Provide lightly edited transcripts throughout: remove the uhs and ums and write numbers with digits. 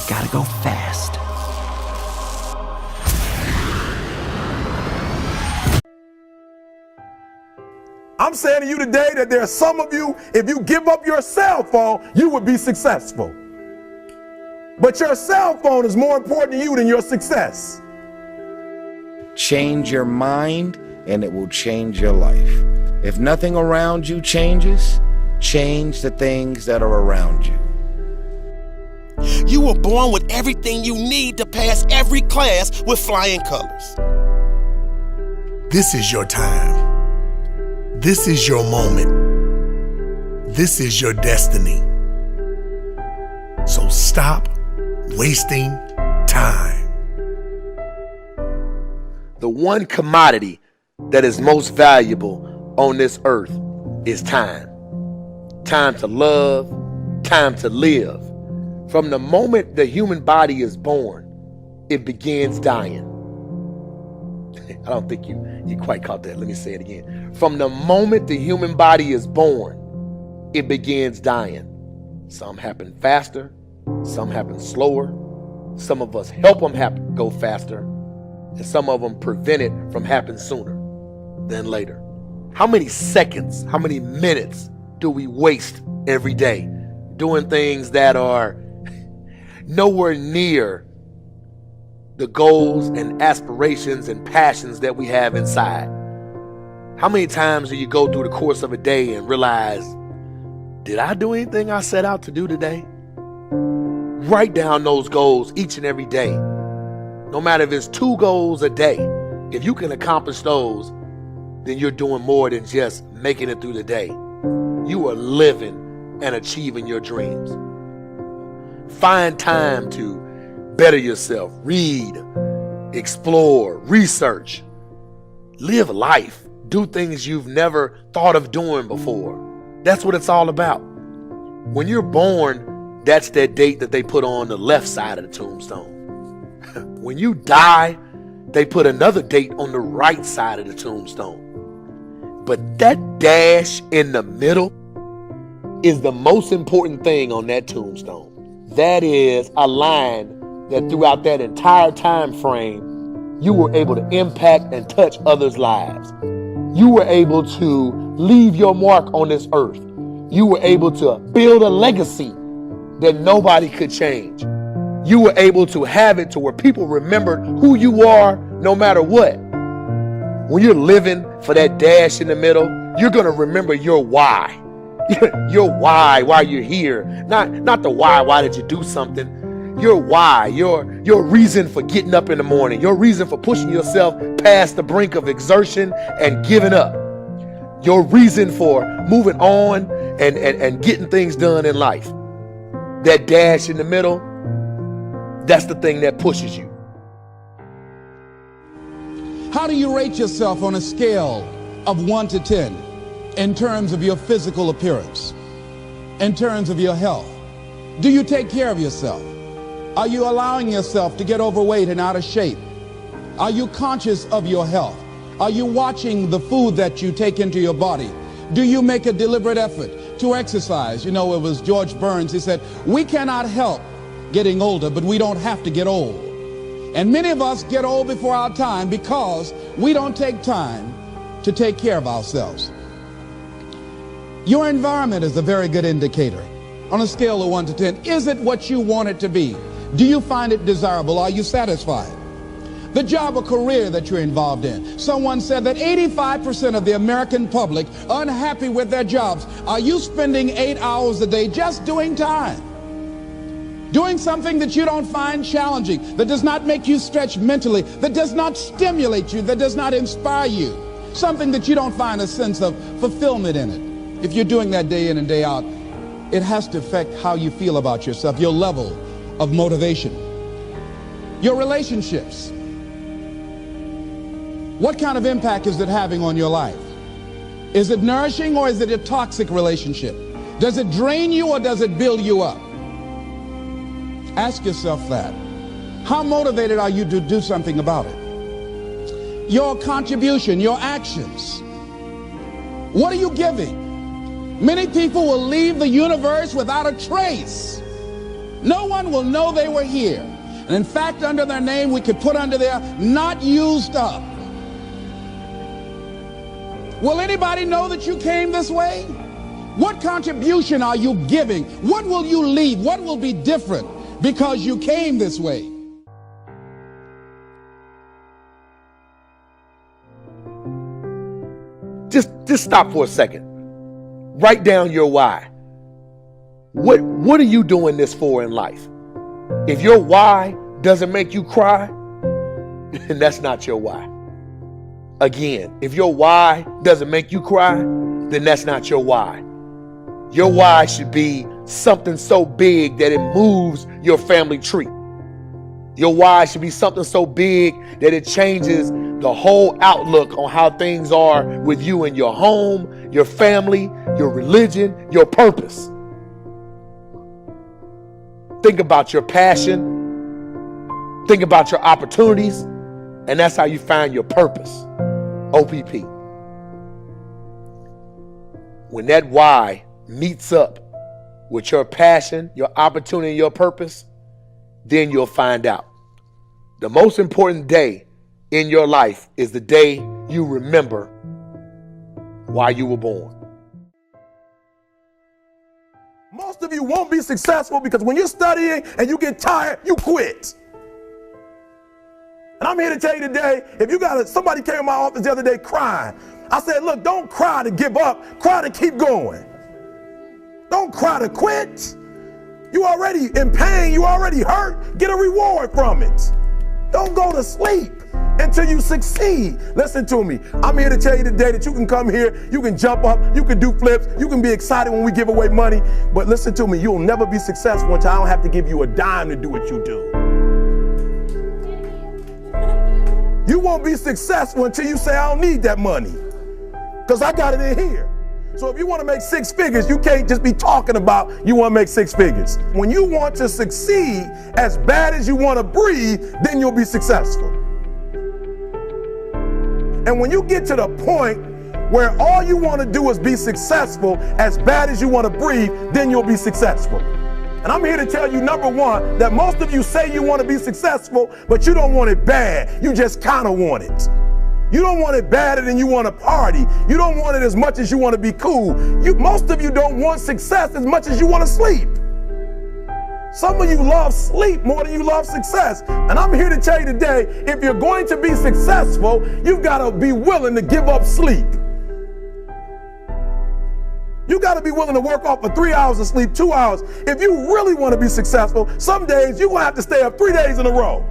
gotta go fast. I'm saying to you today that there are some of you, if you give up your cell phone, you would be successful. But your cell phone is more important to you than your success. Change your mind and it will change your life. If nothing around you changes, change the things that are around you. You were born with everything you need to pass every class with flying colors. This is your time. This is your moment. This is your destiny. So stop wasting time. The one commodity that is most valuable on this earth is time. Time to love, time to live. From the moment the human body is born, it begins dying. I don't think you quite caught that. Let me say it again. From the moment the human body is born, it begins dying. Some happen faster, some happen slower. Some of us help them go faster, and some of them prevent it from happening sooner than later. How many seconds, how many minutes do we waste every day doing things that are nowhere near the goals and aspirations and passions that we have inside? How many times do you go through the course of a day and realize, did I do anything I set out to do today? Write down those goals each and every day. No matter if it's 2 goals a day, if you can accomplish those, then you're doing more than just making it through the day. You are living and achieving your dreams. Find time to better yourself, read, explore, research, live life, do things you've never thought of doing before. That's what it's all about. When you're born, that's that date that they put on the left side of the tombstone. When you die, they put another date on the right side of the tombstone. But that dash in the middle is the most important thing on that tombstone. That is a line that throughout that entire time frame, you were able to impact and touch others' lives. You were able to leave your mark on this earth. You were able to build a legacy that nobody could change. You were able to have it to where people remembered who you are no matter what. When you're living for that dash in the middle, you're going to remember your why. Your why you're here. Not the why did you do something. Your why, your reason for getting up in the morning, your reason for pushing yourself past the brink of exertion and giving up. Your reason for moving on and getting things done in life. That dash in the middle, that's the thing that pushes you. How do you rate yourself on a scale of 1 to 10 in terms of your physical appearance, in terms of your health? Do you take care of yourself? Are you allowing yourself to get overweight and out of shape? Are you conscious of your health? Are you watching the food that you take into your body? Do you make a deliberate effort to exercise? You know, it was George Burns, he said, we cannot help getting older, but we don't have to get old. And many of us get old before our time because we don't take time to take care of ourselves. Your environment is a very good indicator. On a scale of 1 to 10, is it what you want it to be? Do you find it desirable? Are you satisfied? The job or career that you're involved in. Someone said that 85% of the American public are unhappy with their jobs. Are you spending 8 hours a day just doing time? Doing something that you don't find challenging, that does not make you stretch mentally, that does not stimulate you, that does not inspire you. Something that you don't find a sense of fulfillment in it. If you're doing that day in and day out, it has to affect how you feel about yourself, your level of motivation. Your relationships. What kind of impact is it having on your life? Is it nourishing or is it a toxic relationship? Does it drain you or does it build you up? Ask yourself that. How motivated are you to do something about it? Your contribution, your actions. What are you giving? Many people will leave the universe without a trace. No one will know they were here. And in fact, under their name, we could put under there, not used up. Will anybody know that you came this way? What contribution are you giving? What will you leave? What will be different because you came this way? Just stop for a second. Write down your why. What are you doing this for in life? If your why doesn't make you cry, then that's not your why. Again, if your why doesn't make you cry, then that's not your why. Your why should be something so big that it moves your family tree. Your why should be something so big that it changes the whole outlook on how things are with you and your home, your family, your religion, your purpose. Think about your passion. Think about your opportunities. And that's how you find your purpose. OPP. When that why meets up with your passion, your opportunity, and your purpose, then you'll find out. The most important day in your life is the day you remember why you were born. Most of you won't be successful because when you're studying and you get tired, you quit. And I'm here to tell you today, if you somebody came in my office the other day crying. I said, look, don't cry to give up, cry to keep going. Don't cry to quit. You already in pain, you already hurt, get a reward from it. Don't go to sleep until you succeed. Listen to me. I'm here to tell you today that you can come here, you can jump up, you can do flips, you can be excited when we give away money. But listen to me, you'll never be successful until I don't have to give you a dime to do what you do. You won't be successful until you say, I don't need that money, because I got it in here. So if you want to make six figures, you can't just be talking about you want to make six figures. When you want to succeed as bad as you want to breathe, then you'll be successful. And when you get to the point where all you want to do is be successful as bad as you want to breathe, then you'll be successful. And I'm here to tell you, number one, that most of you say you want to be successful, but you don't want it bad. You just kind of want it. You don't want it badder than you want to party. You don't want it as much as you want to be cool. Most of you don't want success as much as you want to sleep. Some of you love sleep more than you love success. And I'm here to tell you today, if you're going to be successful, you've got to be willing to give up sleep. You got to be willing to work off for 3 hours of sleep, 2 hours. If you really want to be successful, some days you're going to have to stay up 3 days in a row.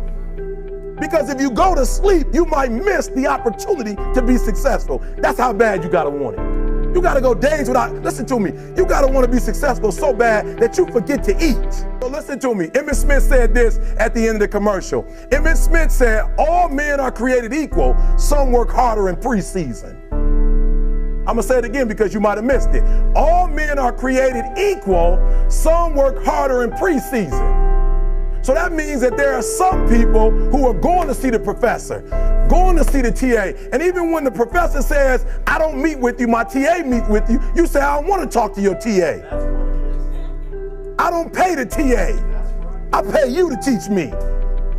Because if you go to sleep, you might miss the opportunity to be successful. That's how bad you got to want it. You got to go days without, listen to me, you got to want to be successful so bad that you forget to eat. So listen to me. Emmett Smith said this at the end of the commercial. Emmett Smith said, all men are created equal. Some work harder in preseason. I'm going to say it again because you might have missed it. All men are created equal. Some work harder in preseason. So that means that there are some people who are going to see the professor, going to see the TA. And even when the professor says, I don't meet with you, my TA meets with you, you say, I don't want to talk to your TA. I don't pay the TA. I pay you to teach me.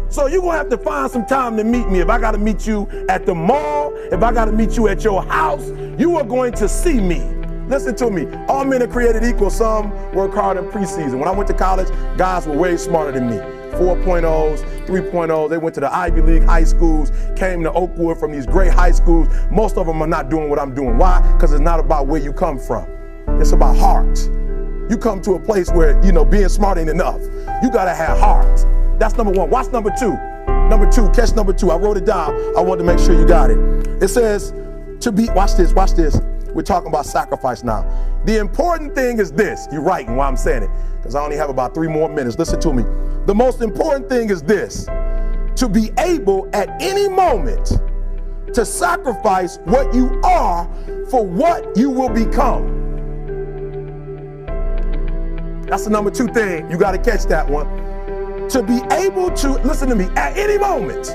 So you're going to have to find some time to meet me. If I got to meet you at the mall, if I got to meet you at your house, you are going to see me. Listen to me. All men are created equal. Some work hard in preseason. When I went to college, guys were way smarter than me. 4.0s, 3.0s. They went to the Ivy League high schools, came to Oakwood from these great high schools. Most of them are not doing what I'm doing. Why? Because it's not about where you come from. It's about heart. You come to a place where, being smart ain't enough. You got to have heart. That's number one. Watch number two. Number two, catch number two. I wrote it down. I wanted to make sure you got it. It says to be, watch this. We're talking about sacrifice now. The important thing is this. You're writing while I'm saying it, because I only have about 3 more minutes. Listen to me. The most important thing is this: to be able at any moment to sacrifice what you are for what you will become. That's the number 2 thing. You got to catch that one. To be able to, listen to me, at any moment.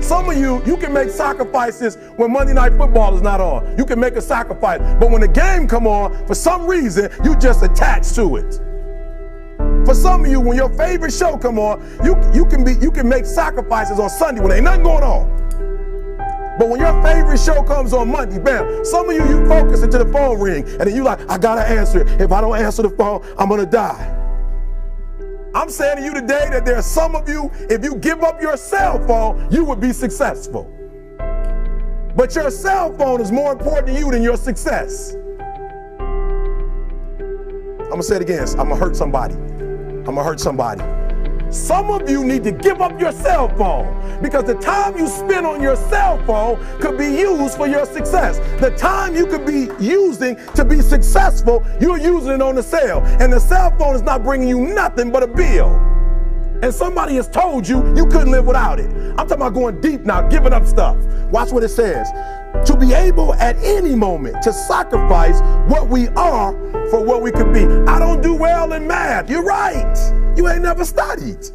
Some of you can make sacrifices when Monday Night Football is not on. You can make a sacrifice. But when the game come on, for some reason, you just attach to it. for some of you, when your favorite show come on, you can make sacrifices on Sunday when ain't nothing going on. But when your favorite show comes on Monday, bam, some of you focus until the phone ring, and then you like, I gotta answer it. If I don't answer the phone, I'm gonna die. I'm saying to you today that there are some of you, if you give up your cell phone, you would be successful. But your cell phone is more important to you than your success. I'm gonna say it again, I'm gonna hurt somebody. I'm gonna hurt somebody. Some of you need to give up your cell phone because the time you spend on your cell phone could be used for your success. The time you could be using to be successful, you're using it on the cell. And the cell phone is not bringing you nothing but a bill. And somebody has told you you couldn't live without it. I'm talking about going deep now, giving up stuff. Watch what it says. To be able at any moment to sacrifice what we are for what we could be. I don't do well in math. You're right. You ain't never studied.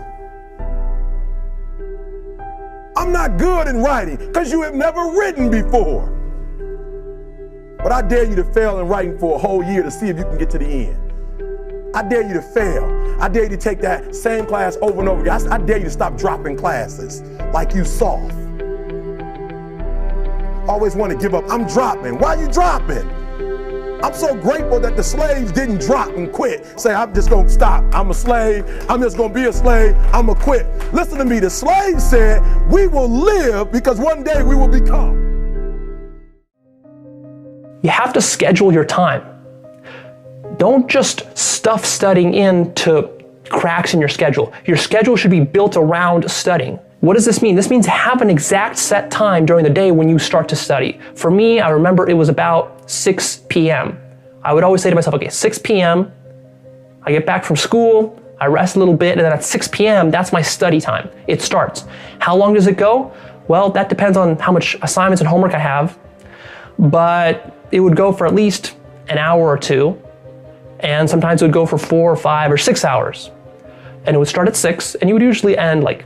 I'm not good in writing because you have never written before. But I dare you to fail in writing for a whole year to see if you can get to the end. I dare you to fail. I dare you to take that same class over and over again. I dare you to stop dropping classes like you soft. Always want to give up. I'm dropping. Why are you dropping? I'm so grateful that the slaves didn't drop and quit. Say, I'm just going to stop. I'm a slave. I'm just going to be a slave. I'm going to quit. Listen to me. The slaves said, we will live because one day we will become. You have to schedule your time. Don't just stuff studying into cracks in your schedule. Your schedule should be built around studying. What does this mean? This means have an exact set time during the day when you start to study. For me, I remember it was about 6 p.m. I would always say to myself, okay, 6 p.m., I get back from school, I rest a little bit, and then at 6 p.m., that's my study time. It starts. How long does it go? Well, that depends on how much assignments and homework I have, but it would go for at least an hour or two, and sometimes it would go for 4 or 5 or 6 hours. And it would start at 6, and you would usually end like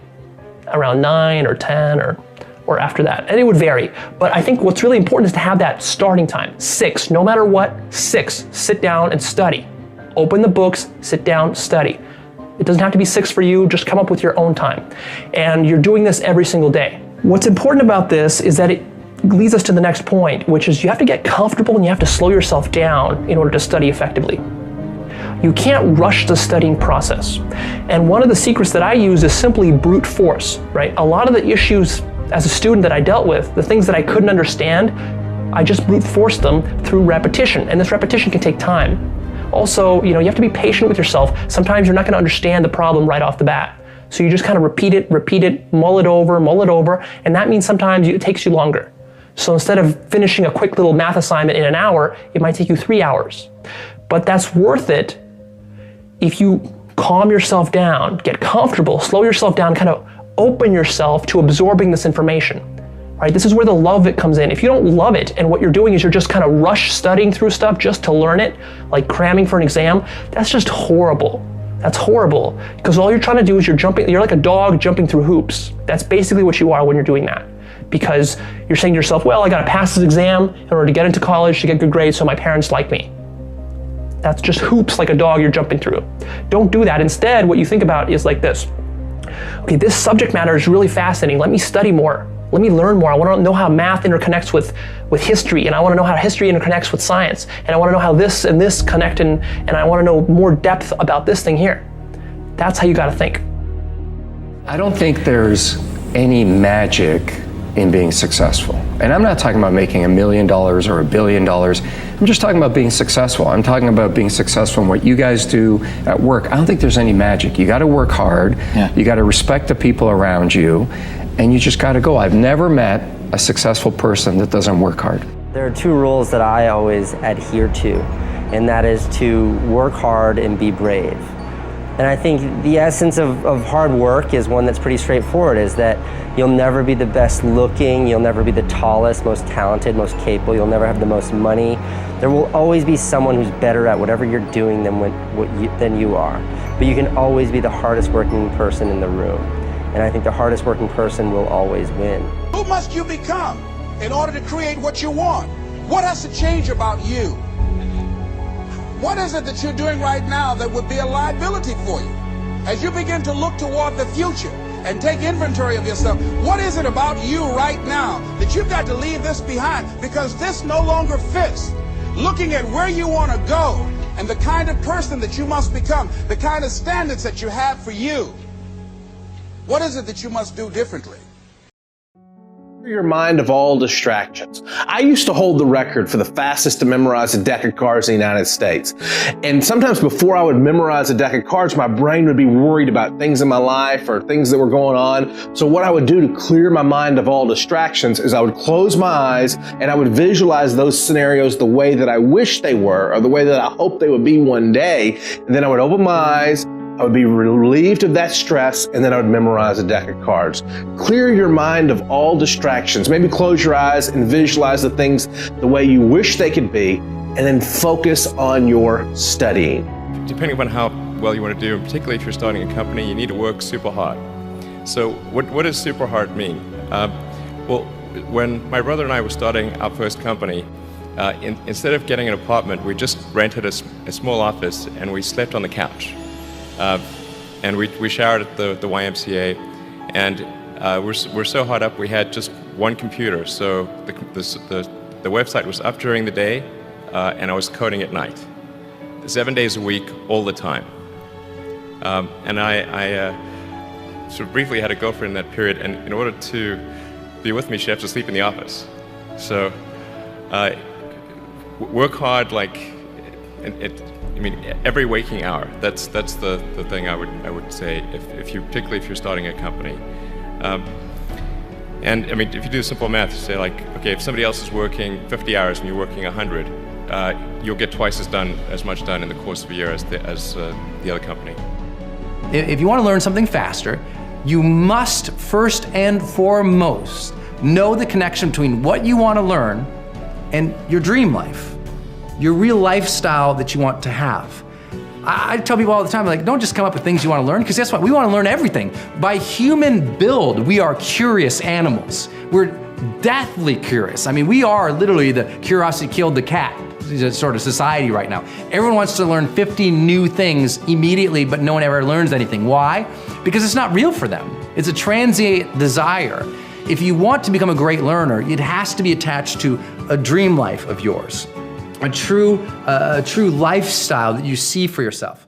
around 9 or 10 or after that. And it would vary. But I think what's really important is to have that starting time. 6, no matter what, 6. Sit down and study. Open the books, sit down, study. It doesn't have to be 6 for you, just come up with your own time. And you're doing this every single day. What's important about this is that it leads us to the next point, which is you have to get comfortable and you have to slow yourself down in order to study effectively. You can't rush the studying process. And one of the secrets that I use is simply brute force, right? A lot of the issues as a student that I dealt with, the things that I couldn't understand, I just brute forced them through repetition. And this repetition can take time. Also, you have to be patient with yourself. Sometimes you're not going to understand the problem right off the bat. So you just kind of repeat it, mull it over, and that means sometimes it takes you longer. So instead of finishing a quick little math assignment in an hour, it might take you 3 hours. But that's worth it if you calm yourself down, get comfortable, slow yourself down, kind of open yourself to absorbing this information, right? This is where the love of it comes in. If you don't love it and what you're doing is you're just kind of rush studying through stuff just to learn it, like cramming for an exam, that's just horrible. That's horrible because all you're trying to do is you're like a dog jumping through hoops. That's basically what you are when you're doing that. Because you're saying to yourself, well, I got to pass this exam in order to get into college, to get good grades so my parents like me. That's just hoops like a dog you're jumping through. Don't do that. Instead, what you think about is like this. Okay, this subject matter is really fascinating. Let me study more. Let me learn more. I want to know how math interconnects with history, and I want to know how history interconnects with science, and I want to know how this and this connect, and I want to know more depth about this thing here. That's how you got to think. I don't think there's any magic in being successful. And I'm not talking about making $1 million or $1 billion. I'm just talking about being successful. I'm talking about being successful in what you guys do at work. I don't think there's any magic. You got to work hard. Yeah. You got to respect the people around you, and you just got to go. I've never met a successful person that doesn't work hard. There are 2 rules that I always adhere to, and that is to work hard and be brave. And I think the essence of hard work is one that's pretty straightforward, is that you'll never be the best looking, you'll never be the tallest, most talented, most capable, you'll never have the most money. There will always be someone who's better at whatever you're doing than you are. But you can always be the hardest working person in the room. And I think the hardest working person will always win. Who must you become in order to create what you want? What has to change about you? What is it that you're doing right now that would be a liability for you? as you begin to look toward the future and take inventory of yourself, what is it about you right now that you've got to leave this behind because this no longer fits? Looking at where you want to go and the kind of person that you must become, the kind of standards that you have for you. What is it that you must do differently? Your mind of all distractions. I used to hold the record for the fastest to memorize a deck of cards in the United States. And sometimes before I would memorize a deck of cards, my brain would be worried about things in my life or things that were going on. So what I would do to clear my mind of all distractions is I would close my eyes and I would visualize those scenarios the way that I wish they were or the way that I hope they would be one day. And then I would open my eyes, I would be relieved of that stress, and then I would memorize a deck of cards. Clear your mind of all distractions. Maybe close your eyes and visualize the things the way you wish they could be, and then focus on your studying. Depending upon how well you want to do, and particularly if you're starting a company, you need to work super hard. So what does super hard mean? Well, when my brother and I were starting our first company, instead of getting an apartment, we just rented a small office and we slept on the couch. And we showered at the YMCA, and we're so hot up we had just one computer, so the website was up during the day, and I was coding at night, 7 days a week, all the time. And I sort of briefly had a girlfriend in that period, and in order to be with me, she had to sleep in the office. So work hard, like every waking hour. That's the thing I would say particularly if you're starting a company. And if you do simple math, you say like, okay, if somebody else is working 50 hours and you're working 100, you'll get twice as much done in the course of a year as the other company. If you want to learn something faster, you must first and foremost know the connection between what you want to learn and your dream life. Your real lifestyle that you want to have. I tell people all the time, like, don't just come up with things you want to learn, because guess what? We want to learn everything. By human build, we are curious animals. We're deathly curious. We are literally the curiosity killed the cat sort of society right now. Everyone wants to learn 50 new things immediately, but no one ever learns anything. Why? Because it's not real for them. It's a transient desire. If you want to become a great learner, it has to be attached to a dream life of yours. A true lifestyle that you see for yourself.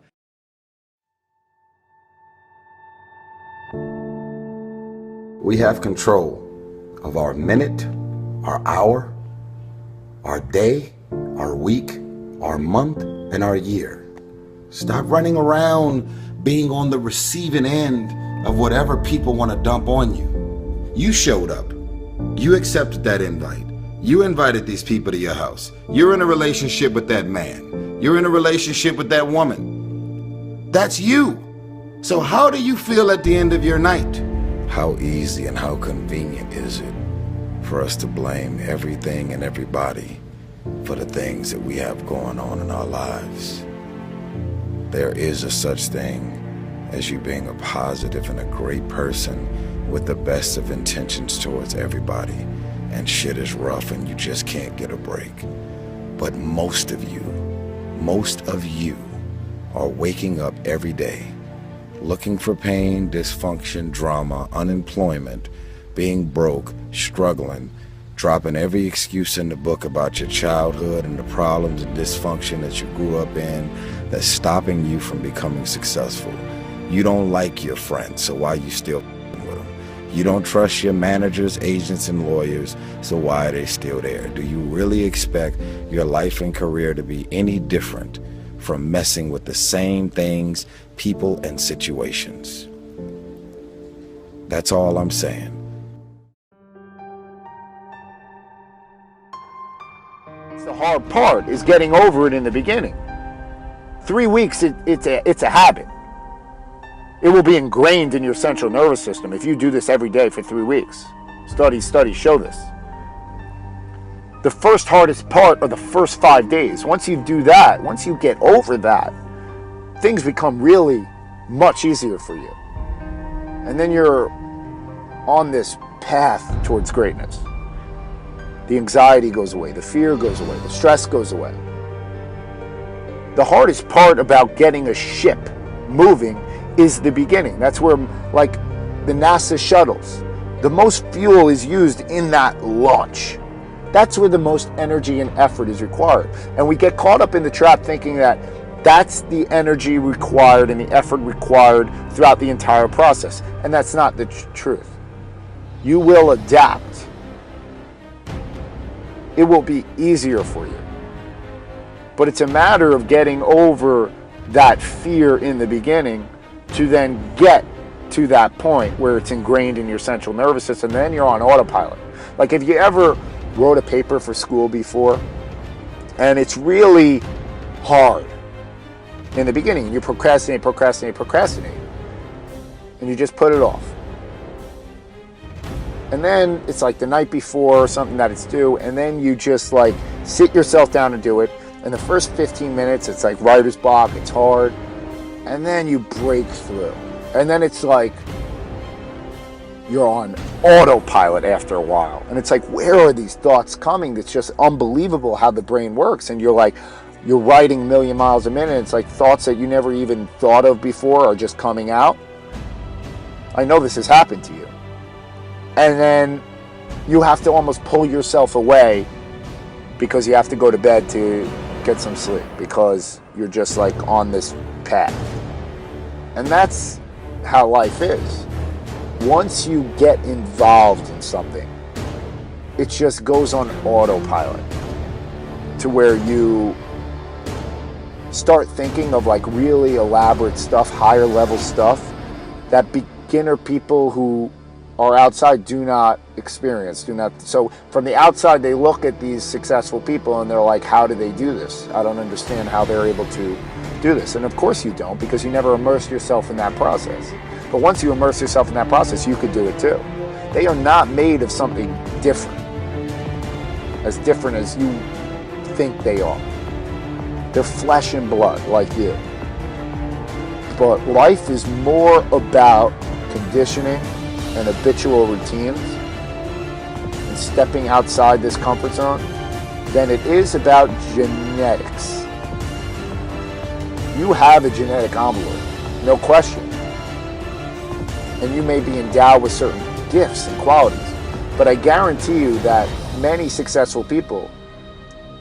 We have control of our minute, our hour, our day, our week, our month, and our year. Stop running around being on the receiving end of whatever people want to dump on you. You showed up. You accepted that invite. You invited these people to your house. You're in a relationship with that man. You're in a relationship with that woman. That's you. So how do you feel at the end of your night? How easy and how convenient is it for us to blame everything and everybody for the things that we have going on in our lives? There is a such thing as you being a positive and a great person with the best of intentions towards everybody. And shit is rough and you just can't get a break. But most of you are waking up every day looking for pain, dysfunction, drama, unemployment, being broke, struggling, dropping every excuse in the book about your childhood and the problems and dysfunction that you grew up in that's stopping you from becoming successful. You don't like your friends, so why are you still with them? You don't trust your managers, agents, and lawyers, so why are they still there? Do you really expect your life and career to be any different from messing with the same things, people, and situations? That's all I'm saying. The hard part is getting over it in the beginning. 3 weeks, it's a habit. It will be ingrained in your central nervous system if you do this every day for 3 weeks. Studies show this. The first hardest part are the first 5 days. Once you do that, once you get over that, things become really much easier for you. And then you're on this path towards greatness. The anxiety goes away, the fear goes away, the stress goes away. The hardest part about getting a ship moving is the beginning. That's where, like the NASA shuttles, the most fuel is used in that launch. That's where the most energy and effort is required. And we get caught up in the trap thinking that that's the energy required and the effort required throughout the entire process. And that's not the truth. You will adapt. It will be easier for you. But it's a matter of getting over that fear in the beginning to then get to that point where it's ingrained in your central nervous system. Then you're on autopilot. Like, if you ever wrote a paper for school before, and it's really hard in the beginning, you procrastinate, and you just put it off. And then it's like the night before or something that it's due, and then you just like sit yourself down and do it. And the first 15 minutes, it's like writer's block, it's hard. And then you break through. And then it's like you're on autopilot after a while. And it's like, where are these thoughts coming? It's just unbelievable how the brain works. And you're writing a million miles a minute. It's like thoughts that you never even thought of before are just coming out. I know this has happened to you. And then you have to almost pull yourself away because you have to go to bed to get some sleep because you're just like on this path. And that's how life is. Once you get involved in something, it just goes on autopilot to where you start thinking of like really elaborate stuff, higher level stuff that beginner people who are outside do not experience, So from the outside, they look at these successful people and they're like, how do they do this? I don't understand how they're able to do this. And of course you don't, because you never immersed yourself in that process. But once you immerse yourself in that process, you could do it too. They are not made of something different as you think they are. They're flesh and blood like you. But life is more about conditioning and habitual routines and stepping outside this comfort zone than it is about genetics. You have a genetic envelope, no question. And you may be endowed with certain gifts and qualities, but I guarantee you that many successful people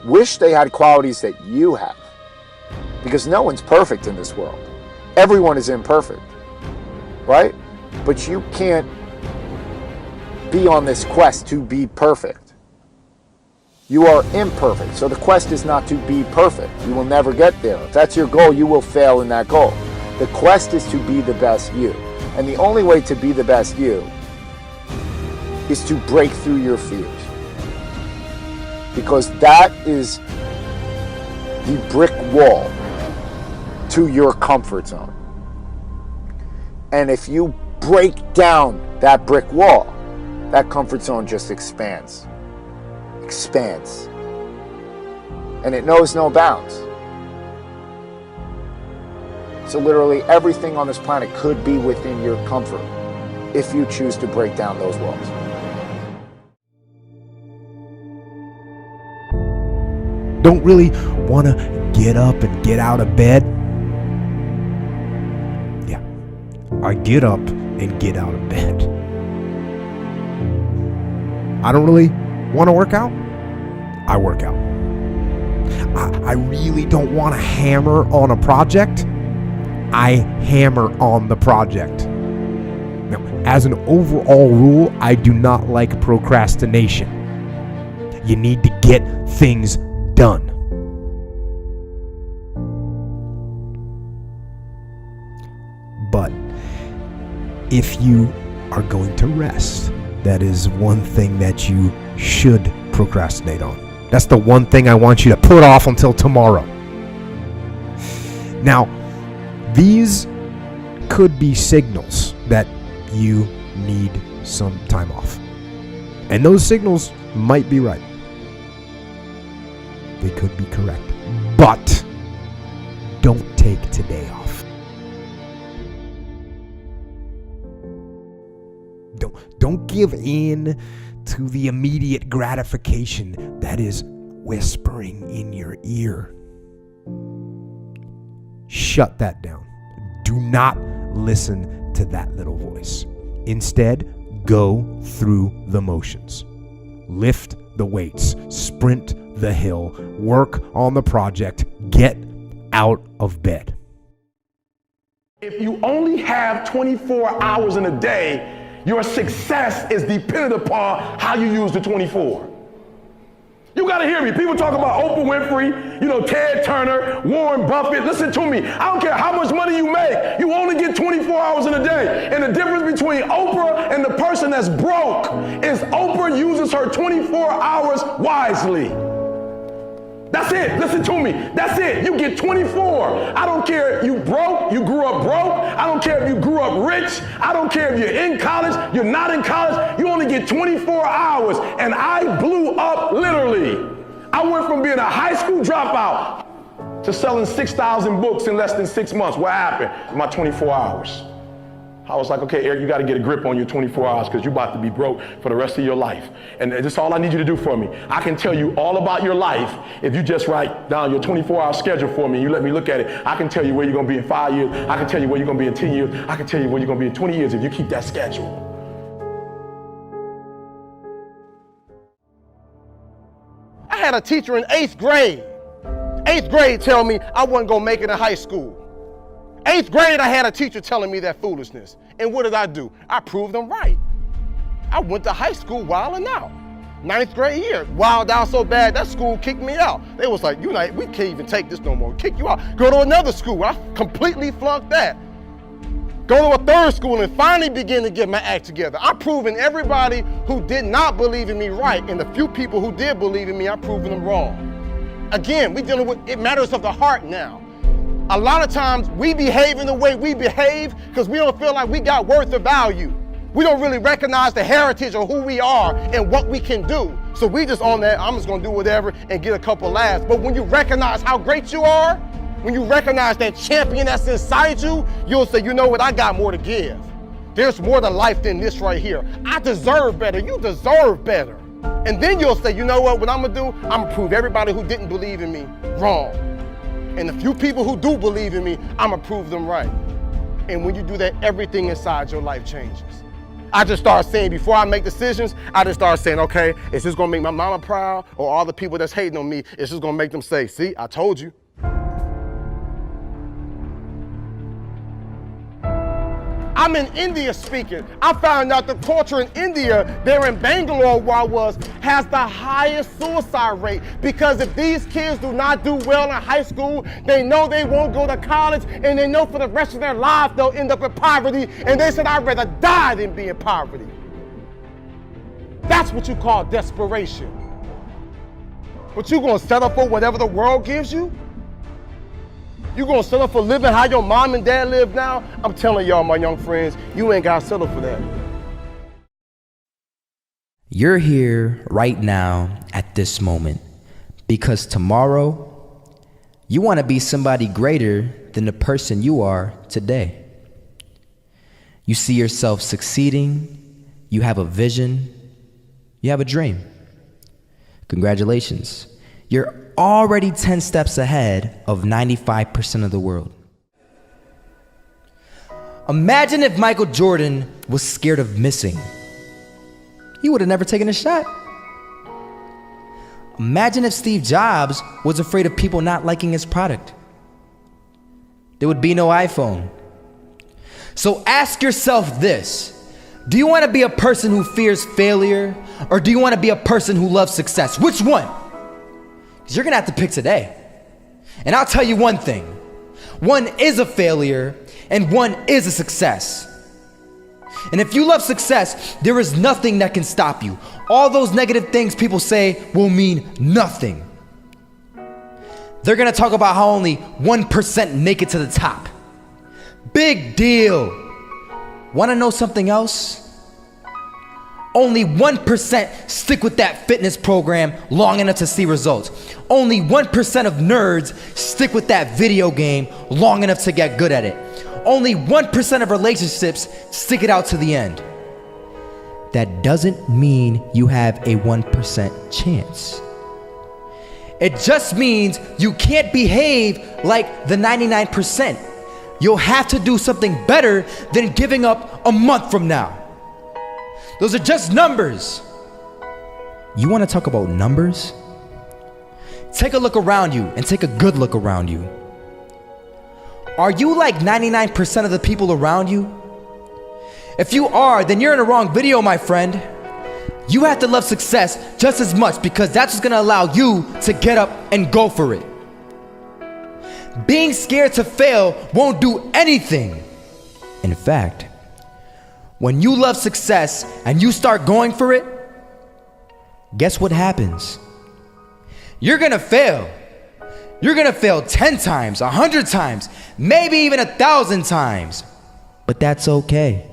wish they had qualities that you have, because no one's perfect in this world. Everyone is imperfect, right? But you can't be on this quest to be perfect. You are imperfect, so the quest is not to be perfect. You will never get there. If that's your goal, you will fail in that goal. The quest is to be the best you. And the only way to be the best you is to break through your fears. Because that is the brick wall to your comfort zone. And if you break down that brick wall, that comfort zone just expands. And it knows no bounds. So literally everything on this planet could be within your comfort if you choose to break down those walls. Don't really want to get up and get out of bed? Yeah, I get up and get out of bed. I don't really want to work out? I work out. I really don't want to hammer on a project? I hammer on the project. Now, as an overall rule, I do not like procrastination. You need to get things done. But if you are going to rest, that is one thing that you should procrastinate on. That's the one thing I want you to put off until tomorrow. Now, these could be signals that you need some time off. And those signals might be right. They could be correct. But don't take today off. Don't give in to the immediate gratification that is whispering in your ear. Shut that down. Do not listen to that little voice. Instead, go through the motions. Lift the weights, sprint the hill, work on the project, get out of bed. If you only have 24 hours in a day, your success is dependent upon how you use the 24. You gotta hear me. People talk about Oprah Winfrey, Ted Turner, Warren Buffett. Listen to me. I don't care how much money you make. You only get 24 hours in a day. And the difference between Oprah and the person that's broke is Oprah uses her 24 hours wisely. That's it. Listen to me. That's it. You get 24. I don't care if you broke, you grew up broke. I don't care if you grew up rich. I don't care if you're in college, you're not in college. You only get 24 hours. And I blew up literally. I went from being a high school dropout to selling 6,000 books in less than 6 months. What happened? My 24 hours. I was like, okay, Eric, you got to get a grip on your 24 hours because you're about to be broke for the rest of your life. And that's all I need you to do for me. I can tell you all about your life if you just write down your 24-hour schedule for me and you let me look at it. I can tell you where you're going to be in 5 years. I can tell you where you're going to be in 10 years. I can tell you where you're going to be in 20 years if you keep that schedule. I had a teacher in 8th grade. 8th grade tell me I wasn't going to make it in high school. 8th grade, I had a teacher telling me that foolishness. And what did I do? I proved them right. I went to high school wilding out. 9th grade year, wild out so bad, that school kicked me out. They was like, we can't even take this no more. Kick you out. Go to another school. I completely flunked that. Go to a 3rd school and finally begin to get my act together. I'm proving everybody who did not believe in me right, and the few people who did believe in me, I'm proving them wrong. Again, we dealing with, it matters of the heart now. A lot of times we behave in the way we behave because we don't feel like we got worth or value. We don't really recognize the heritage of who we are and what we can do. So we just on that, I'm just gonna do whatever and get a couple laughs. But when you recognize how great you are, when you recognize that champion that's inside you, you'll say, you know what, I got more to give. There's more to life than this right here. I deserve better, you deserve better. And then you'll say, you know what I'm gonna do? I'm gonna prove everybody who didn't believe in me wrong. And the few people who do believe in me, I'm gonna prove them right. And when you do that, everything inside your life changes. I just start saying, before I make decisions, I just start saying, okay, is this gonna make my mama proud? Or all the people that's hating on me, is this gonna make them say, see, I told you. I'm in India speaking. I found out the culture in India, there in Bangalore where I was, has the highest suicide rate. Because if these kids do not do well in high school, they know they won't go to college, and they know for the rest of their lives they'll end up in poverty, and they said, I'd rather die than be in poverty. That's what you call desperation. But you gonna settle for whatever the world gives you? You gonna settle for living how your mom and dad live now? I'm telling y'all, my young friends, you ain't gotta settle for that. You're here right now at this moment because tomorrow you want to be somebody greater than the person you are today. You see yourself succeeding, you have a vision, you have a dream. Congratulations. You're already 10 steps ahead of 95% of the world. Imagine if Michael Jordan was scared of missing. He would have never taken a shot. Imagine if Steve Jobs was afraid of people not liking his product. There would be no iPhone. So ask yourself this. Do you want to be a person who fears failure, or do you want to be a person who loves success? Which one? Because you're going to have to pick today. And I'll tell you one thing. One is a failure and one is a success. And if you love success, there is nothing that can stop you. All those negative things people say will mean nothing. They're going to talk about how only 1% make it to the top. Big deal. Want to know something else? Only 1% stick with that fitness program long enough to see results. Only 1% of nerds stick with that video game long enough to get good at it. Only 1% of relationships stick it out to the end. That doesn't mean you have a 1% chance. It just means you can't behave like the 99%. you'll have to do something better than giving up a month from now. Those are just numbers. You want to talk about numbers? Take a look around you and take a good look around you. Are you like 99% of the people around you? If you are, then you're in the wrong video, my friend. You have to love success just as much because that's what's gonna allow you to get up and go for it. Being scared to fail won't do anything. In fact, when you love success and you start going for it, guess what happens? You're gonna fail. You're gonna fail 10 times, 100 times, maybe even 1,000 times. But that's okay.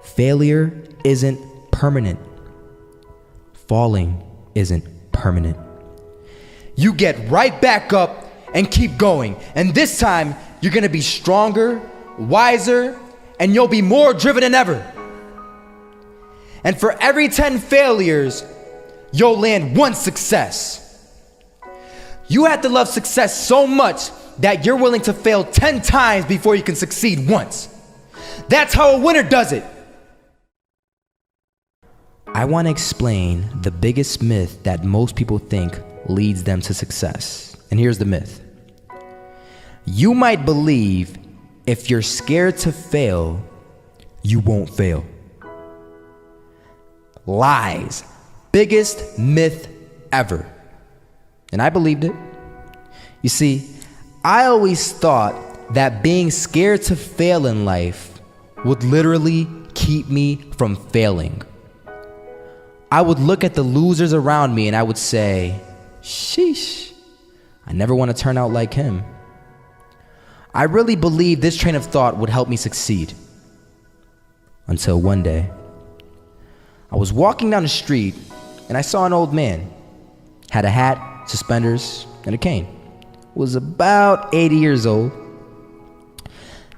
Failure isn't permanent. Falling isn't permanent. You get right back up and keep going. And this time, you're gonna be stronger, wiser, and you'll be more driven than ever. And for every 10 failures, you'll land one success. You have to love success so much that you're willing to fail 10 times before you can succeed once. That's how a winner does it. I want to explain the biggest myth that most people think leads them to success. And here's the myth. You might believe if you're scared to fail, you won't fail. Lies. Biggest myth ever. And I believed it. You see, I always thought that being scared to fail in life would literally keep me from failing. I would look at the losers around me and I would say, sheesh, I never want to turn out like him. I really believed this train of thought would help me succeed. Until one day, I was walking down the street and I saw an old man. Had a hat, suspenders, and a cane. Was about 80 years old.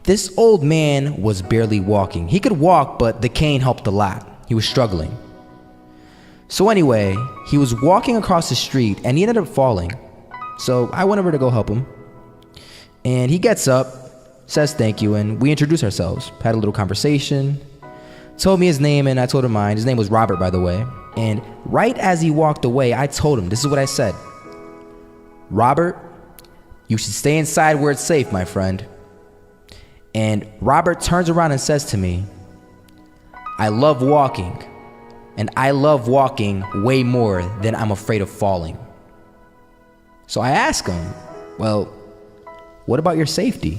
This old man was barely walking. He could walk, but the cane helped a lot. He was struggling. So anyway, he was walking across the street and he ended up falling. So I went over to go help him. And he gets up, says thank you, and we introduced ourselves. Had a little conversation. Told me his name and I told him mine. His name was Robert, by the way. And right as he walked away, I told him, this is what I said. Robert, you should stay inside where it's safe, my friend. And Robert turns around and says to me, I love walking. And I love walking way more than I'm afraid of falling. So I asked him, well, what about your safety?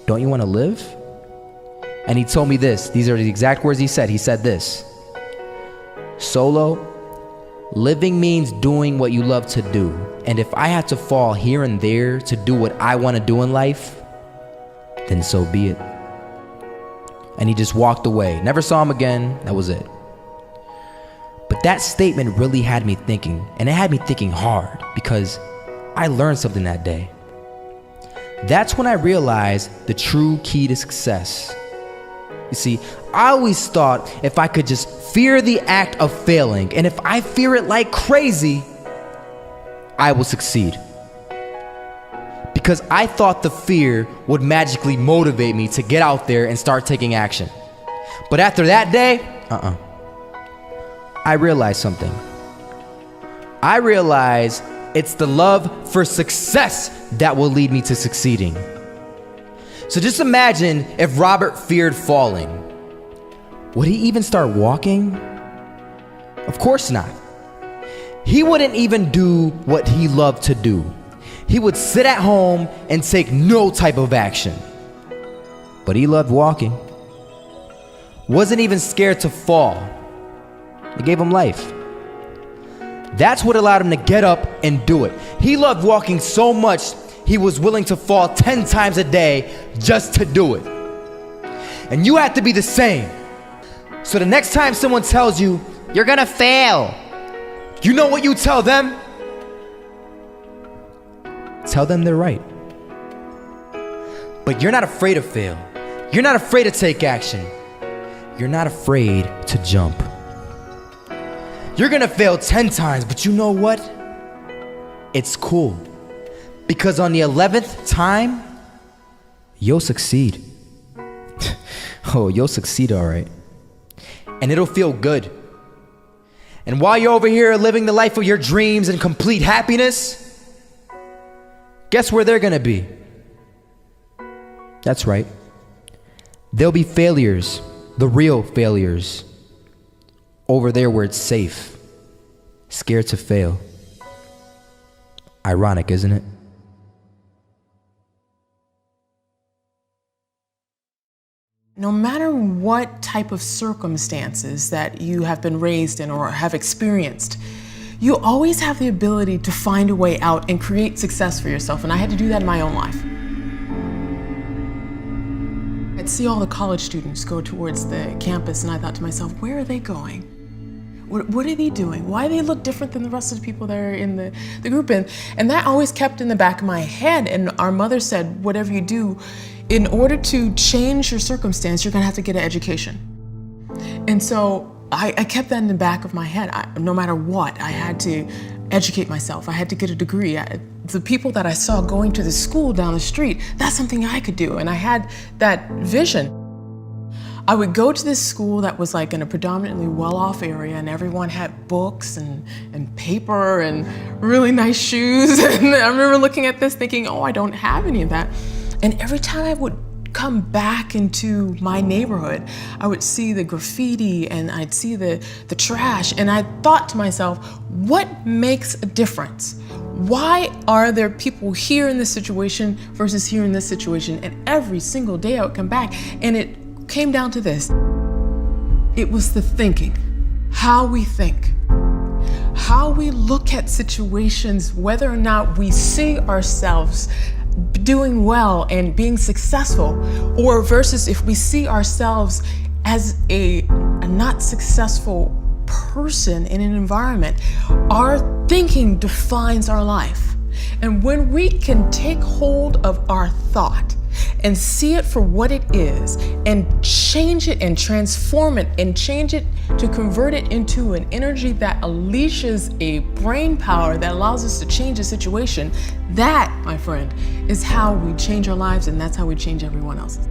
Don't you want to live? And he told me this. These are the exact words he said. He said this. Solo, living means doing what you love to do. And if I have to fall here and there to do what I want to do in life, then so be it. And he just walked away. Never saw him again. That was it. But that statement really had me thinking, and it had me thinking hard because I learned something that day. That's when I realized the true key to success. You see, I always thought if I could just fear the act of failing, and if I fear it like crazy, I will succeed. Because I thought the fear would magically motivate me to get out there and start taking action. But after that day, I realized something. I realized it's the love for success that will lead me to succeeding. So just imagine if Robert feared falling. Would he even start walking? Of course not. He wouldn't even do what he loved to do. He would sit at home and take no type of action. But he loved walking. Wasn't even scared to fall. It gave him life. That's what allowed him to get up and do it. He loved walking so much, he was willing to fall 10 times a day just to do it. And you have to be the same. So the next time someone tells you, you're gonna fail, you know what you tell them? Tell them they're right. But you're not afraid to fail. You're not afraid to take action. You're not afraid to jump. You're gonna fail 10 times, but you know what? It's cool. Because on the 11th time, you'll succeed. Oh, you'll succeed, all right. And it'll feel good. And while you're over here living the life of your dreams and complete happiness, guess where they're gonna be? That's right. They'll be failures, the real failures, over there where it's safe, scared to fail. Ironic, isn't it? No matter what type of circumstances that you have been raised in or have experienced, you always have the ability to find a way out and create success for yourself. And I had to do that in my own life. I'd see all the college students go towards the campus, and I thought to myself, where are they going? What are they doing? Why do they look different than the rest of the people that are in the group? And that always kept in the back of my head. And our mother said, whatever you do, in order to change your circumstance, you're gonna have to get an education. And so I kept that in the back of my head. No matter what, I had to educate myself. I had to get a degree. The people that I saw going to the school down the street, that's something I could do. And I had that vision. I would go to this school that was like in a predominantly well-off area, and everyone had books and paper and really nice shoes. And I remember looking at this thinking, oh, I don't have any of that. And every time I would come back into my neighborhood, I would see the graffiti and I'd see the trash, and I thought to myself, what makes a difference? Why are there people here in this situation versus here in this situation? And every single day I would come back, and it came down to this. It was the thinking, how we think, how we look at situations, whether or not we see ourselves doing well and being successful, or versus if we see ourselves as a not successful person in an environment. Our thinking defines our life. And when we can take hold of our thought and see it for what it is and change it and transform it and change it to convert it into an energy that unleashes a brain power that allows us to change a situation, that, my friend, is how we change our lives, and that's how we change everyone else's.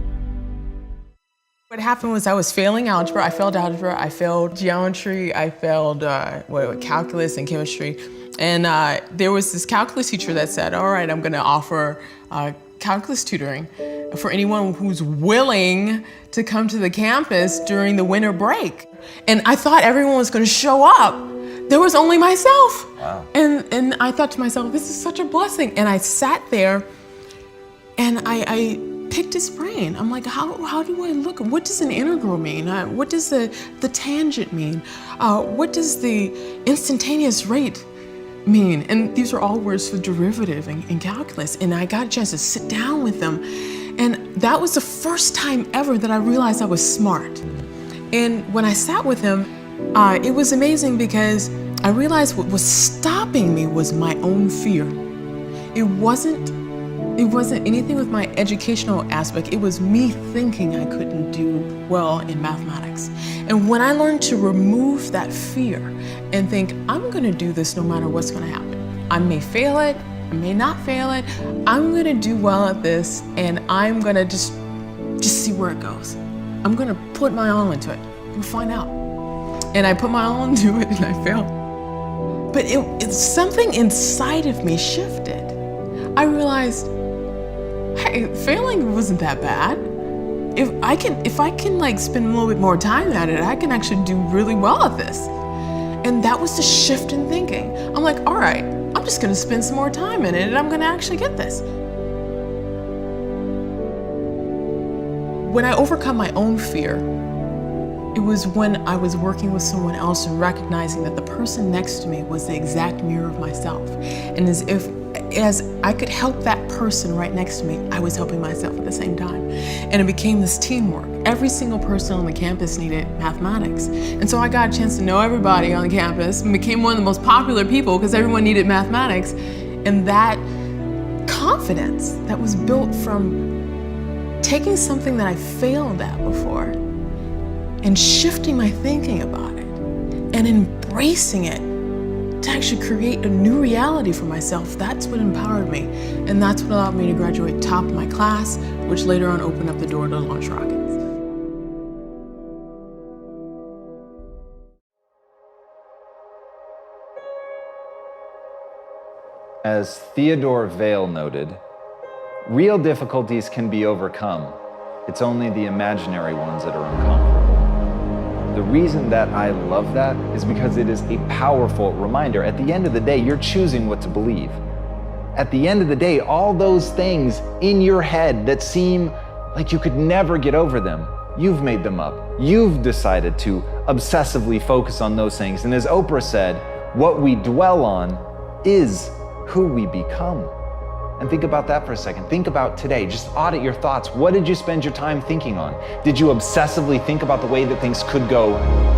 What happened was I was failing algebra. I failed algebra, I failed geometry, I failed calculus and chemistry. And there was this calculus teacher that said, all right, I'm gonna offer calculus tutoring for anyone who's willing to come to the campus during the winter break. And I thought everyone was gonna show up. There was only myself. Wow. And I thought to myself, this is such a blessing. And I sat there and I picked his brain. I'm like, how do I look? What does an integral mean? What does the tangent mean? What does the instantaneous rate mean? And these are all words for derivative in calculus. And I got a chance to sit down with them. And that was the first time ever that I realized I was smart. And when I sat with him, it was amazing because I realized what was stopping me was my own fear. It wasn't anything with my educational aspect. It was me thinking I couldn't do well in mathematics. And when I learned to remove that fear and think, I'm gonna do this no matter what's gonna happen. I may fail it, I may not fail it. I'm gonna do well at this, and I'm gonna just see where it goes. I'm gonna put my all into it. We'll find out. And I put my all into it, and I failed. But it's something inside of me shifted. I realized, hey, failing wasn't that bad. If I can like spend a little bit more time at it, I can actually do really well at this. And that was the shift in thinking. I'm like, all right, I'm just gonna spend some more time in it, and I'm gonna actually get this. When I overcome my own fear, it was when I was working with someone else and recognizing that the person next to me was the exact mirror of myself. And as I could help that person right next to me, I was helping myself at the same time. And it became this teamwork. Every single person on the campus needed mathematics. And so I got a chance to know everybody on the campus and became one of the most popular people because everyone needed mathematics. And that confidence that was built from taking something that I failed at before and shifting my thinking about it and embracing it to actually create a new reality for myself, that's what empowered me. And that's what allowed me to graduate top of my class which later on opened up the door to launch rockets. As Theodore Vail noted, real difficulties can be overcome. It's only the imaginary ones that are uncomfortable. The reason that I love that is because it is a powerful reminder. At the end of the day, you're choosing what to believe. At the end of the day, all those things in your head that seem like you could never get over them, you've made them up. You've decided to obsessively focus on those things. And as Oprah said, what we dwell on is who we become. And think about that for a second. Think about today. Just audit your thoughts. What did you spend your time thinking on? Did you obsessively think about the way that things could go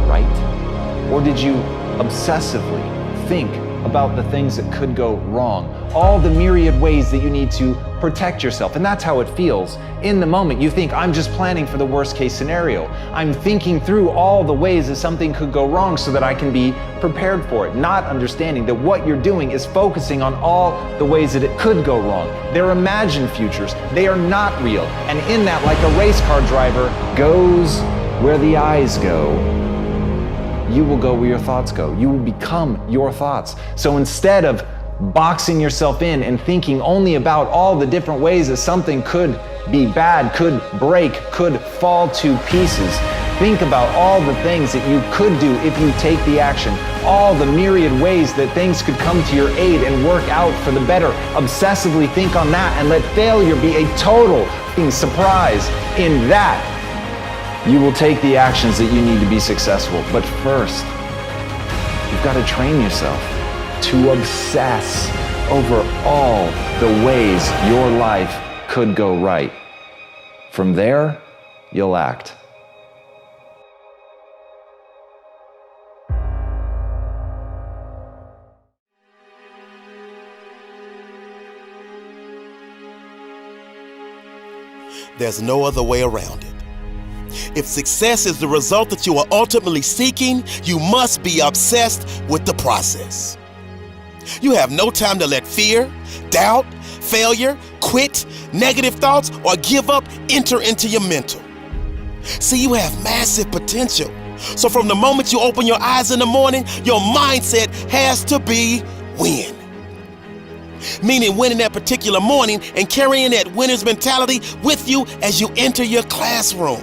right? Or did you obsessively think about the things that could go wrong? All the myriad ways that you need to protect yourself. And that's how it feels. In the moment, you think, I'm just planning for the worst case scenario. I'm thinking through all the ways that something could go wrong so that I can be prepared for it, not understanding that what you're doing is focusing on all the ways that it could go wrong. They're imagined futures. They are not real. And in that, like a race car driver goes where the eyes go, you will go where your thoughts go. You will become your thoughts. So instead of boxing yourself in and thinking only about all the different ways that something could be bad, could break, could fall to pieces, think about all the things that you could do if you take the action, all the myriad ways that things could come to your aid and work out for the better. Obsessively think on that and let failure be a total surprise. In that, you will take the actions that you need to be successful. But first, you've got to train yourself to obsess over all the ways your life could go right. From there, you'll act. There's no other way around it. If success is the result that you are ultimately seeking, you must be obsessed with the process. You have no time to let fear, doubt, failure, quit, negative thoughts, or give up enter into your mental. See, you have massive potential. So from the moment you open your eyes in the morning, your mindset has to be win. Meaning winning that particular morning and carrying that winner's mentality with you as you enter your classroom.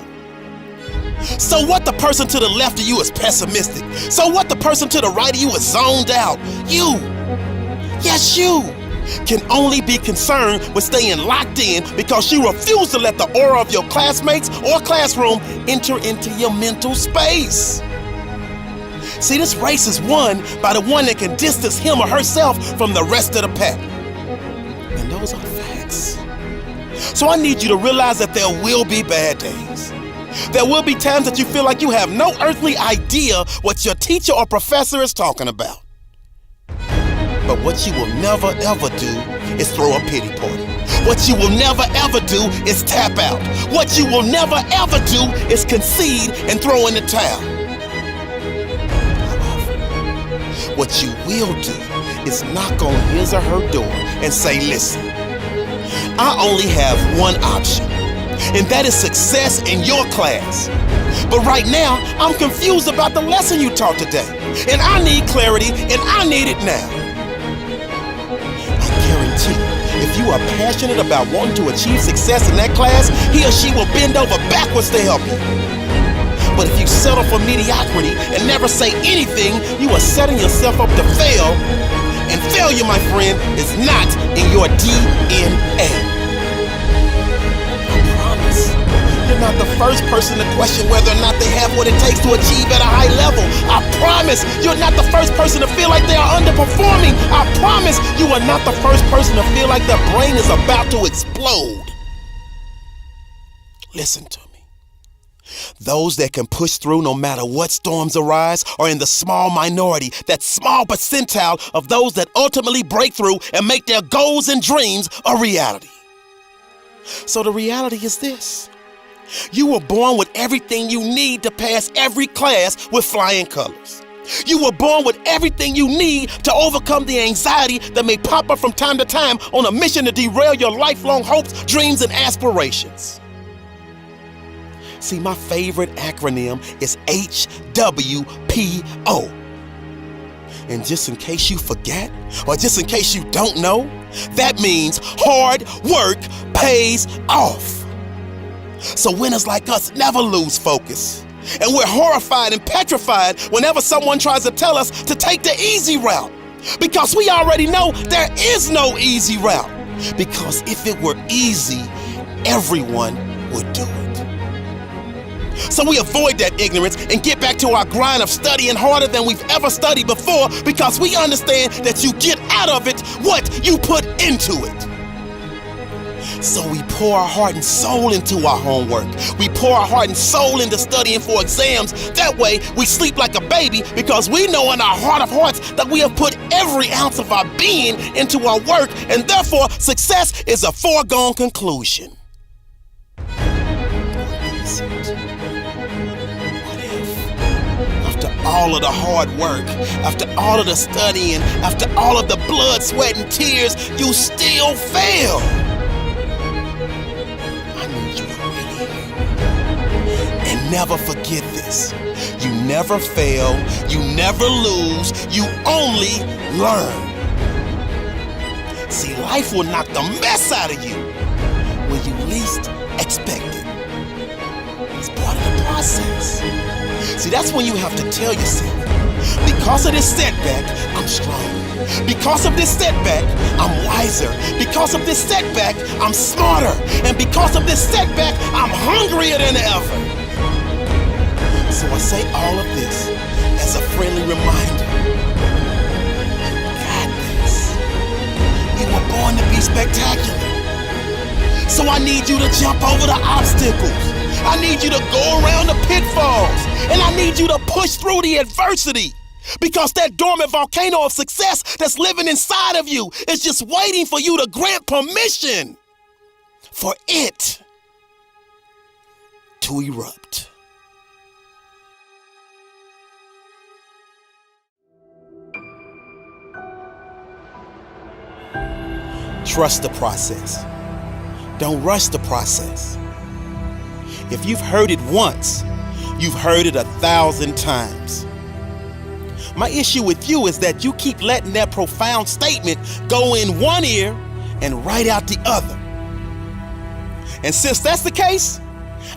So what the person to the left of you is pessimistic? So what the person to the right of you is zoned out? You, yes you, can only be concerned with staying locked in because you refuse to let the aura of your classmates or classroom enter into your mental space. See, this race is won by the one that can distance him or herself from the rest of the pack. And those are facts. So I need you to realize that there will be bad days. There will be times that you feel like you have no earthly idea what your teacher or professor is talking about. But what you will never ever do is throw a pity party. What you will never ever do is tap out. What you will never ever do is concede and throw in the towel. What you will do is knock on his or her door and say, listen, I only have one option, and that is success in your class. But right now, I'm confused about the lesson you taught today, and I need clarity, and I need it now. I guarantee if you are passionate about wanting to achieve success in that class, he or she will bend over backwards to help you. But if you settle for mediocrity and never say anything, you are setting yourself up to fail. And failure, my friend, is not in your DNA. I promise. You're not the first person to question whether or not they have what it takes to achieve at a high level. I promise. You're not the first person to feel like they are underperforming. I promise. You are not the first person to feel like their brain is about to explode. Listen to me. Those that can push through no matter what storms arise are in the small minority, that small percentile of those that ultimately break through and make their goals and dreams a reality. So the reality is this. You were born with everything you need to pass every class with flying colors. You were born with everything you need to overcome the anxiety that may pop up from time to time on a mission to derail your lifelong hopes, dreams, and aspirations. See, my favorite acronym is HWPO. And just in case you forget, or just in case you don't know, that means hard work pays off. So winners like us never lose focus. And we're horrified and petrified whenever someone tries to tell us to take the easy route. Because we already know there is no easy route. Because if it were easy, everyone would do it. So we avoid that ignorance and get back to our grind of studying harder than we've ever studied before, because we understand that you get out of it what you put into it. So we pour our heart and soul into our homework. We pour our heart and soul into studying for exams. That way we sleep like a baby, because we know in our heart of hearts that we have put every ounce of our being into our work, and therefore success is a foregone conclusion. After all of the hard work, after all of the studying, after all of the blood, sweat, and tears, you still fail. I need you to really hear. And never forget this. You never fail, you never lose, you only learn. See, life will knock the mess out of you when you least expect it. It's part of the process. See, that's when you have to tell yourself, because of this setback, I'm strong. Because of this setback, I'm wiser. Because of this setback, I'm smarter. And because of this setback, I'm hungrier than ever. So I say all of this as a friendly reminder. You got this. You were born to be spectacular. So I need you to jump over the obstacles. I need you to go around the pitfalls, and I need you to push through the adversity, because that dormant volcano of success that's living inside of you is just waiting for you to grant permission for it to erupt. Trust the process. Don't rush the process. If you've heard it once, you've heard it 1,000 times. My issue with you is that you keep letting that profound statement go in one ear and right out the other. And since that's the case,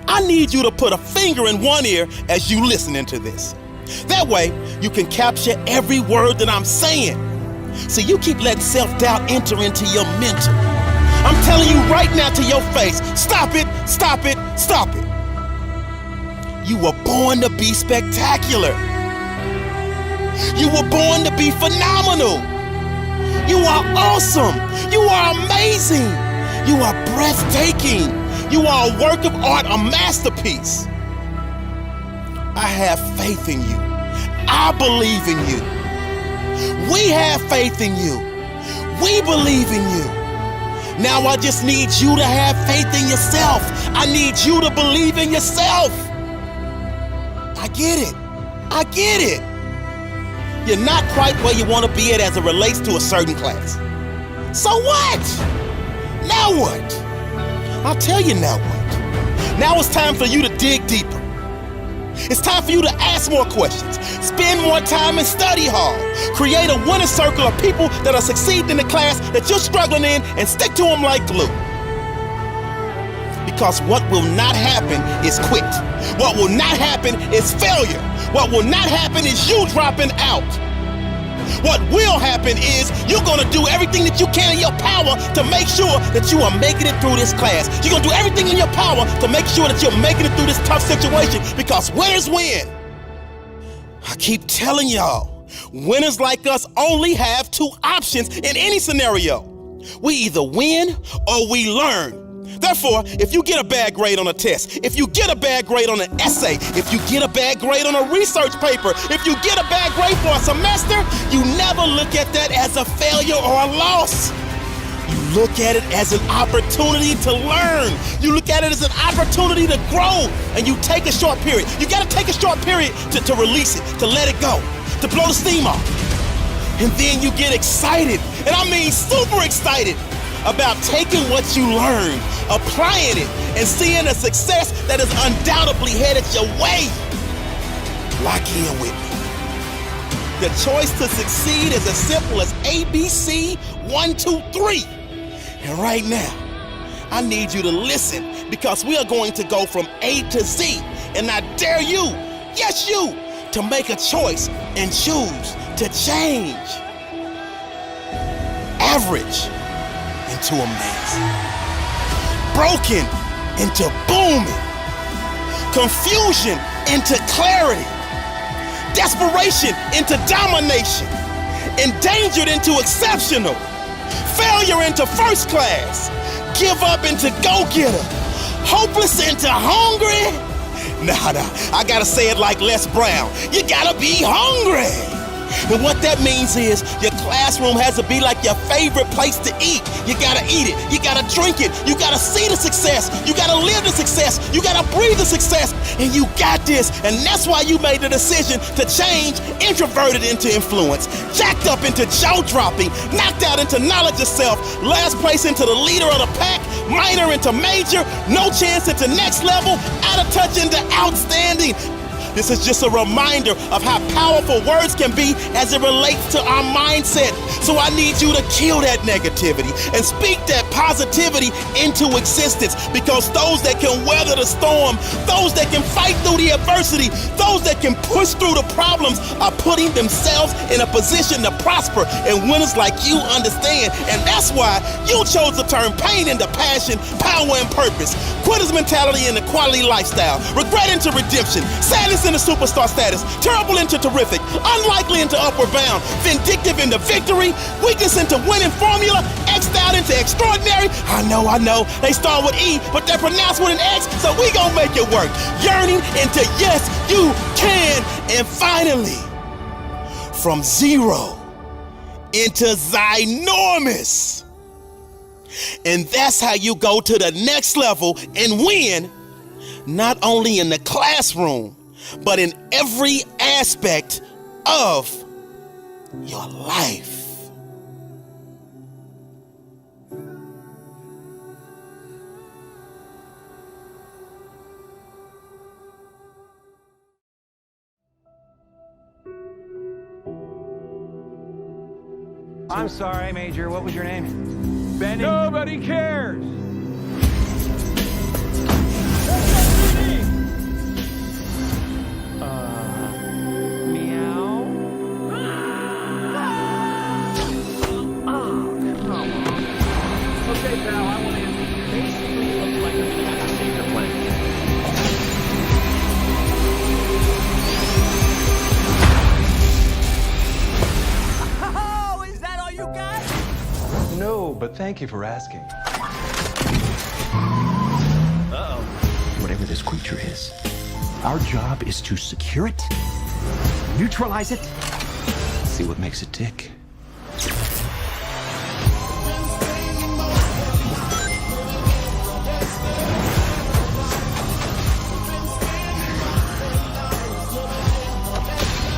I need you to put a finger in one ear as you listening to this. That way, you can capture every word that I'm saying. So you keep letting self-doubt enter into your mental. I'm telling you right now to your face, stop it, stop it, stop it. You were born to be spectacular. You were born to be phenomenal. You are awesome. You are amazing. You are breathtaking. You are a work of art, a masterpiece. I have faith in you. I believe in you. We have faith in you. We believe in you. Now I just need you to have faith in yourself. I need you to believe in yourself. I get it. I get it. You're not quite where you want to be at as it relates to a certain class. So what? Now what? I'll tell you now what. Now it's time for you to dig deeper. It's time for you to ask more questions. Spend more time and study hard. Create a winning circle of people that are succeeding in the class that you're struggling in, and stick to them like glue. Because what will not happen is quit. What will not happen is failure. What will not happen is you dropping out. What will happen is you're going to do everything that you can in your power to make sure that you are making it through this class. You're going to do everything in your power to make sure that you're making it through this tough situation, because winners win. I keep telling y'all, winners like us only have two options in any scenario. We either win or we learn. Therefore, if you get a bad grade on a test, if you get a bad grade on an essay, if you get a bad grade on a research paper, if you get a bad grade for a semester, you never look at that as a failure or a loss. You look at it as an opportunity to learn. You look at it as an opportunity to grow, and you take a short period. You got to take a short period to release it, to let it go, to blow the steam off. And then you get excited, and I mean super excited, about taking what you learned, applying it, and seeing a success that is undoubtedly headed your way. Lock in with me. The choice to succeed is as simple as ABC 1, 2, 3. And right now, I need you to listen, because we are going to go from A to Z. And I dare you, yes you, to make a choice and choose to change average into amazing, broken into booming, confusion into clarity, desperation into domination, endangered into exceptional, failure into first class, give up into go-getter, hopeless into hungry. Nah, I gotta say it like Les Brown. You gotta be hungry. And what that means is your classroom has to be like your favorite place to eat. You gotta eat it, you gotta drink it, you gotta see the success, you gotta live the success, you gotta breathe the success, and you got this. And that's why you made the decision to change introverted into influence, jacked up into jaw-dropping, knocked out into knowledge of self, last place into the leader of the pack, minor into major, no chance into next level, out of touch into outstanding. This is just a reminder of how powerful words can be as it relates to our mindset. So I need you to kill that negativity and speak that positivity into existence, because those that can weather the storm, those that can fight through the adversity, those that can push through the problems are putting themselves in a position to prosper. And winners like you understand. And that's why you chose to turn pain into passion, power and purpose, quitter's mentality into quality lifestyle, regret into redemption, sadness into superstar status, terrible into terrific, unlikely into upward bound, vindictive into victory, weakness into winning formula, X'd out into extraordinary. I know, they start with E, but they're pronounced with an X, so we gon' make it work. Yearning into yes, you can. And finally, from zero into ginormous. And that's how you go to the next level and win, not only in the classroom, but in every aspect of your life. I'm sorry, Major. What was your name? Benny. Nobody cares. Meow. Oh, come on. Okay, pal, I want to basically look like a senior plan. Oh, is that all you got? No, but thank you for asking. Uh-oh. Whatever this creature is, our job is to secure it, neutralize it, see what makes it tick.